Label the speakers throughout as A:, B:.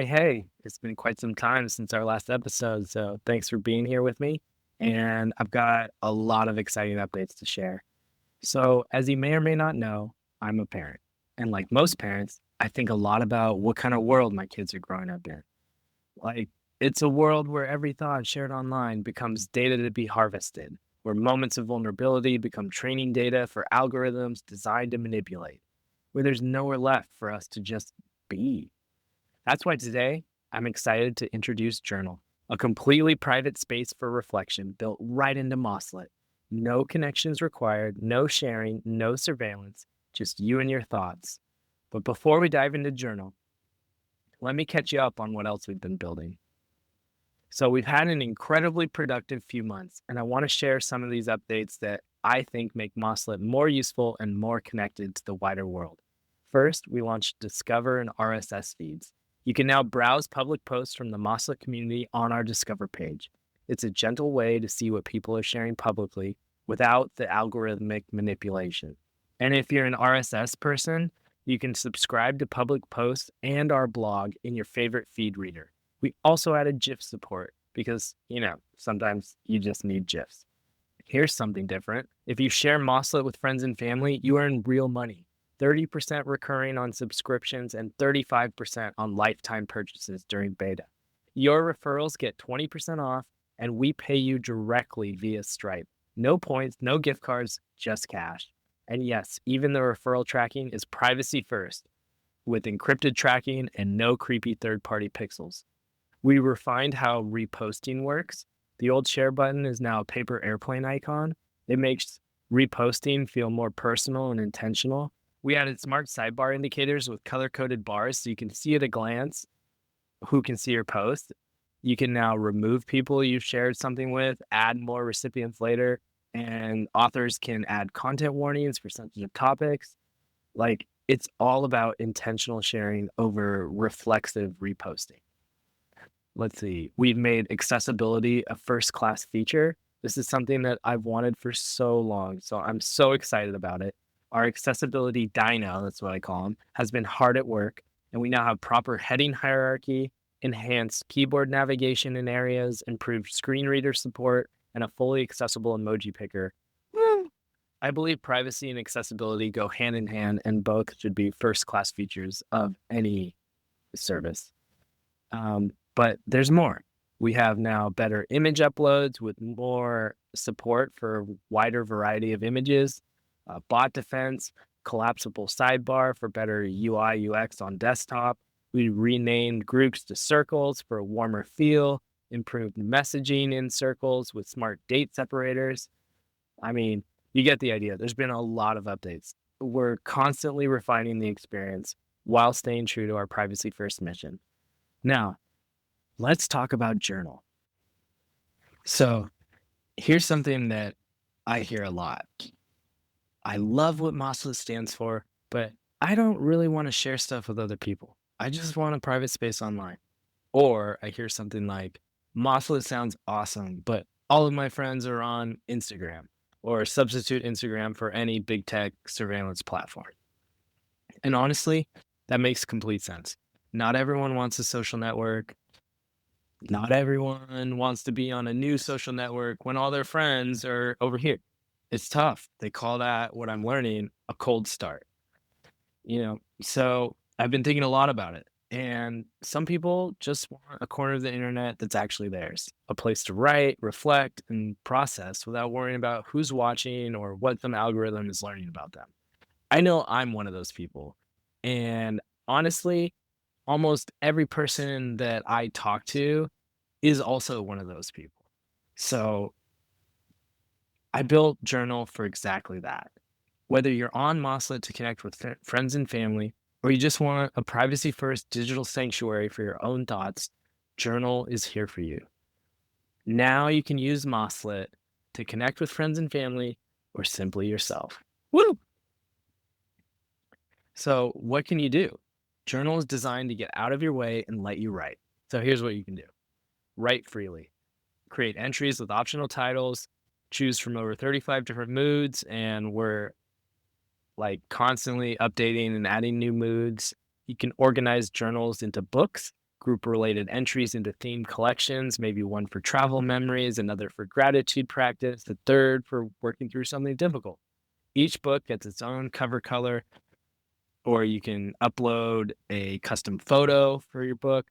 A: Hey, it's been quite some time since our last episode, so thanks for being here with me. And I've got a lot of exciting updates to share. So, as you may or may not know, I'm a parent. And like most parents, I think a lot about what kind of world my kids are growing up in. Like, it's a world where every thought shared online becomes data to be harvested, where moments of vulnerability become training data for algorithms designed to manipulate, where there's nowhere left for us to just be. That's why today I'm excited to introduce Journal, a completely private space for reflection built right into MOSSLET. No connections required, no sharing, no surveillance, just you and your thoughts. But before we dive into Journal, let me catch you up on what else we've been building. So, we've had an incredibly productive few months, and I want to share some of these updates that I think make MOSSLET more useful and more connected to the wider world. First, we launched Discover and RSS feeds. You can now browse public posts from the MOSSLET community on our Discover page. It's a gentle way to see what people are sharing publicly without the algorithmic manipulation. And if you're an RSS person, you can subscribe to public posts and our blog in your favorite feed reader. We also added GIF support because, sometimes you just need GIFs. Here's something different. If you share MOSSLET with friends and family, you earn real money. 30% recurring on subscriptions and 35% on lifetime purchases during beta. Your referrals get 20% off, and we pay you directly via Stripe. No points, no gift cards, just cash. And yes, even the referral tracking is privacy first with encrypted tracking and no creepy third-party pixels. We refined how reposting works. The old share button is now a paper airplane icon. It makes reposting feel more personal and intentional. We added smart sidebar indicators with color-coded bars so you can see at a glance who can see your post. You can now remove people you've shared something with, add more recipients later, and authors can add content warnings for sensitive topics. Like, it's all about intentional sharing over reflexive reposting. Let's see. We've made accessibility a first-class feature. This is something that I've wanted for so long, so I'm so excited about it. Our accessibility dyno, that's what I call him, has been hard at work, and we now have proper heading hierarchy, enhanced keyboard navigation in areas, improved screen reader support, and a fully accessible emoji picker. Woo! I believe privacy and accessibility go hand in hand, and both should be first-class features of any service. But there's more. We have now better image uploads with more support for wider variety of images, bot defense, collapsible sidebar for better UI UX on desktop. We renamed groups to circles for a warmer feel, improved messaging in circles with smart date separators. I mean, you get the idea. There's been a lot of updates. We're constantly refining the experience while staying true to our privacy first mission. Now, let's talk about Journal. So, here's something that I hear a lot. I love what MOSSLET stands for, but I don't really want to share stuff with other people. I just want a private space online. Or I hear something like, MOSSLET sounds awesome, but all of my friends are on Instagram, or substitute Instagram for any big tech surveillance platform. And honestly, that makes complete sense. Not everyone wants a social network. Not everyone wants to be on a new social network when all their friends are over here. It's tough. They call that, what I'm learning, a cold start. So I've been thinking a lot about it. And some people just want a corner of the internet that's actually theirs, a place to write, reflect, and process without worrying about who's watching or what some algorithm is learning about them. I know I'm one of those people. And honestly, almost every person that I talk to is also one of those people. So I built Journal for exactly that. Whether you're on MOSSLET to connect with friends and family, or you just want a privacy first digital sanctuary for your own thoughts, Journal is here for you. Now you can use MOSSLET to connect with friends and family or simply yourself. Woo! So, what can you do? Journal is designed to get out of your way and let you write. So, here's what you can do: write freely, create entries with optional titles, choose from over 35 different moods, and we're like constantly updating and adding new moods. You can organize journals into books, group related entries into themed collections, maybe one for travel memories, another for gratitude practice, the third for working through something difficult. Each book gets its own cover color, or you can upload a custom photo for your book,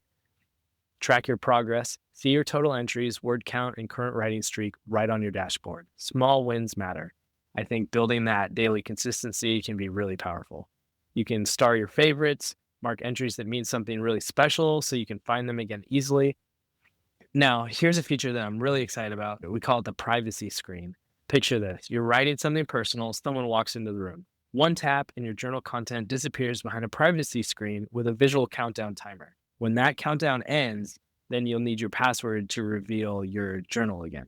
A: track your progress, see your total entries, word count, and current writing streak right on your dashboard. Small wins matter. I think building that daily consistency can be really powerful. You can star your favorites, mark entries that mean something really special so you can find them again easily. Now, here's a feature that I'm really excited about. We call it the privacy screen. Picture this. You're writing something personal, someone walks into the room. One tap and your journal content disappears behind a privacy screen with a visual countdown timer. When that countdown ends, then you'll need your password to reveal your journal again.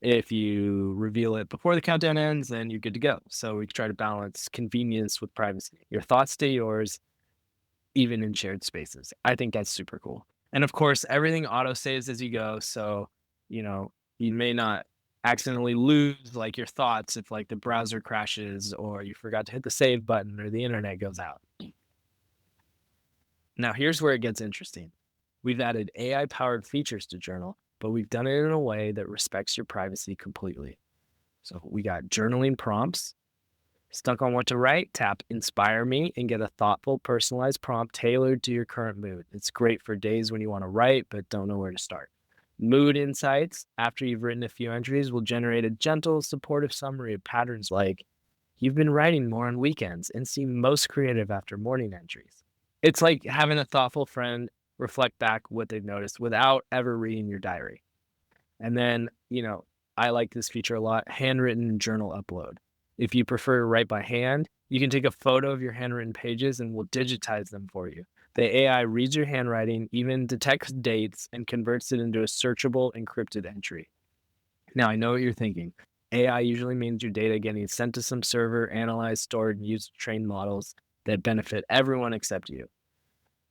A: If you reveal it before the countdown ends, then you're good to go. So we try to balance convenience with privacy. Your thoughts stay yours, even in shared spaces. I think that's super cool. And of course, everything auto saves as you go. So, you may not accidentally lose like your thoughts if like the browser crashes or you forgot to hit the save button or the internet goes out. Now, here's where it gets interesting. We've added AI powered features to Journal, but we've done it in a way that respects your privacy completely. So we got journaling prompts. Stuck on what to write? Tap Inspire Me and get a thoughtful, personalized prompt tailored to your current mood. It's great for days when you want to write but don't know where to start. Mood insights, after you've written a few entries, will generate a gentle, supportive summary of patterns like, you've been writing more on weekends and seem most creative after morning entries. It's like having a thoughtful friend reflect back what they've noticed without ever reading your diary. And then, I like this feature a lot, handwritten journal upload. If you prefer to write by hand, you can take a photo of your handwritten pages and we'll digitize them for you. The AI reads your handwriting, even detects dates, and converts it into a searchable, encrypted entry. Now, I know what you're thinking. AI usually means your data getting sent to some server, analyzed, stored, and used to train models that benefit everyone except you.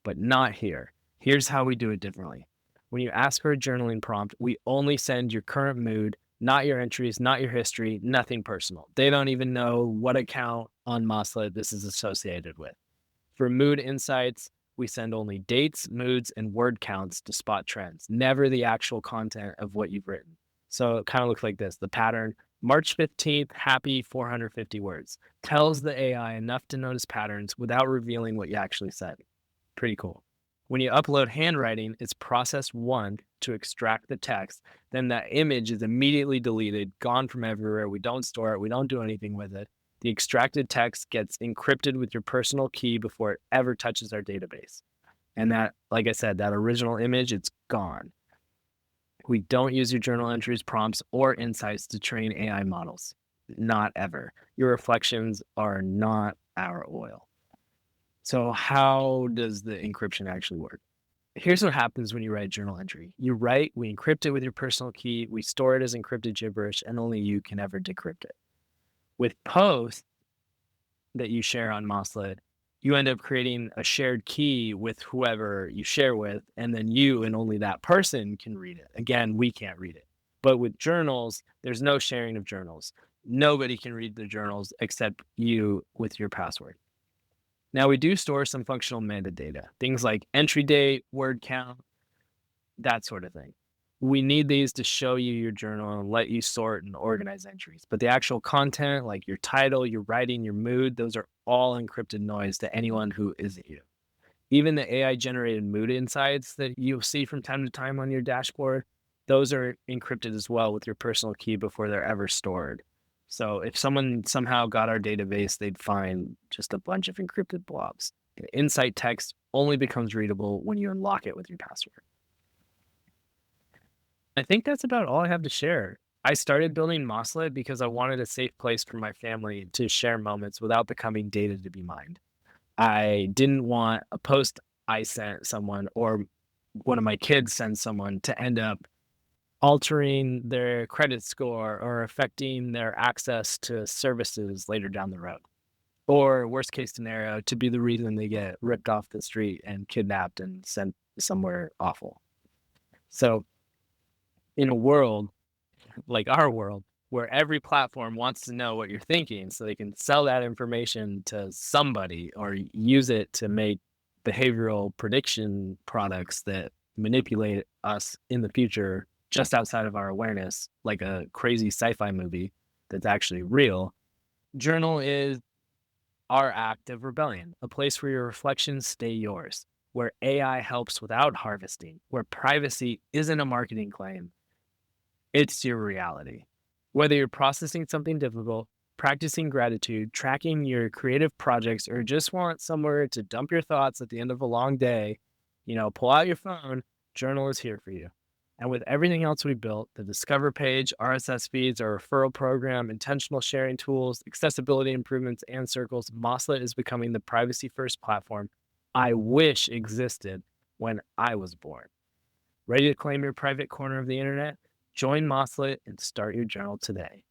A: But not here. Here's how we do it differently. When you ask for a journaling prompt, we only send your current mood, not your entries, not your history, nothing personal. They don't even know what account on MOSSLET this is associated with. For mood insights, we send only dates, moods, and word counts to spot trends, never the actual content of what you've written. So it kind of looks like this. The pattern, March 15th, happy 450 words, tells the AI enough to notice patterns without revealing what you actually said. Pretty cool. When you upload handwriting, it's process 1 to extract the text. Then that image is immediately deleted, gone from everywhere. We don't store it. We don't do anything with it. The extracted text gets encrypted with your personal key before it ever touches our database. And that, like I said, that original image, it's gone. We don't use your journal entries, prompts, or insights to train AI models. Not ever. Your reflections are not our oil. So how does the encryption actually work? Here's what happens when you write a journal entry. You write, we encrypt it with your personal key, we store it as encrypted gibberish, and only you can ever decrypt it. With posts that you share on MOSSLET, you end up creating a shared key with whoever you share with, and then you and only that person can read it. Again, we can't read it. But with journals, there's no sharing of journals. Nobody can read the journals except you with your password. Now, we do store some functional metadata, things like entry date, word count, that sort of thing. We need these to show you your journal and let you sort and organize entries. But the actual content, like your title, your writing, your mood, those are all encrypted noise to anyone who isn't you. Even the AI-generated mood insights that you'll see from time to time on your dashboard, those are encrypted as well with your personal key before they're ever stored. So if someone somehow got our database, they'd find just a bunch of encrypted blobs. Insight text only becomes readable when you unlock it with your password. I think that's about all I have to share. I started building MOSSLET because I wanted a safe place for my family to share moments without becoming data to be mined. I didn't want a post I sent someone or one of my kids sends someone to end up altering their credit score or affecting their access to services later down the road. Or worst case scenario, to be the reason they get ripped off the street and kidnapped and sent somewhere awful. So in a world like our world, where every platform wants to know what you're thinking so they can sell that information to somebody or use it to make behavioral prediction products that manipulate us in the future just outside of our awareness, like a crazy sci-fi movie that's actually real. Journal is our act of rebellion, a place where your reflections stay yours, where AI helps without harvesting, where privacy isn't a marketing claim, it's your reality. Whether you're processing something difficult, practicing gratitude, tracking your creative projects, or just want somewhere to dump your thoughts at the end of a long day, pull out your phone, Journal is here for you. And with everything else we built, the Discover page, RSS feeds, our referral program, intentional sharing tools, accessibility improvements, and circles, MOSSLET is becoming the privacy first platform I wish existed when I was born. Ready to claim your private corner of the internet? Join MOSSLET and start your journal today.